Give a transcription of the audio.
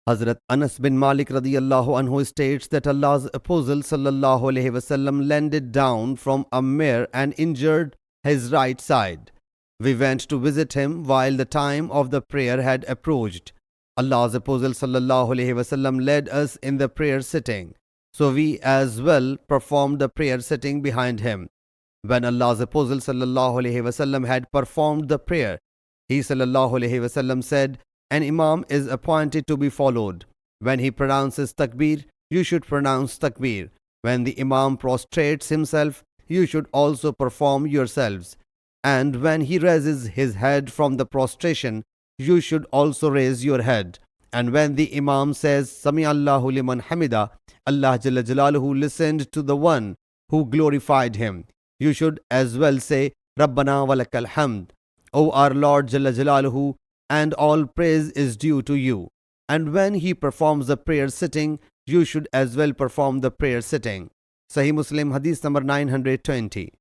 Hazrat Anas bin Malik radiyallahu anhu states that Allah's Apostle sallallahu alaihi wasallam landed down from a mare and injured his right side. We went to visit him while the time of the prayer had approached. Allah's Apostle sallallahu alaihi wasallam led us in the prayer sitting, so we as well performed the prayer sitting behind him. When Allah's Apostle sallallahu alaihi wasallam had performed the prayer, he sallallahu alaihi wasallam said, "An imam is appointed to be followed. When he pronounces takbir, you should pronounce takbir. When the imam prostrates himself, you should also perform yourselves. And when he raises his head from the prostration, you should also raise your head. And when the imam says, Sami Allahu liman hamida, Allah Jalla Jalaluhu listened to the one who glorified him, you should as well say, Rabbana walakal hamd, O our Lord Jalla Jalaluhu, and all praise is due to you. And when he performs the prayer sitting, you should as well perform the prayer sitting." Sahih Muslim Hadees number 920.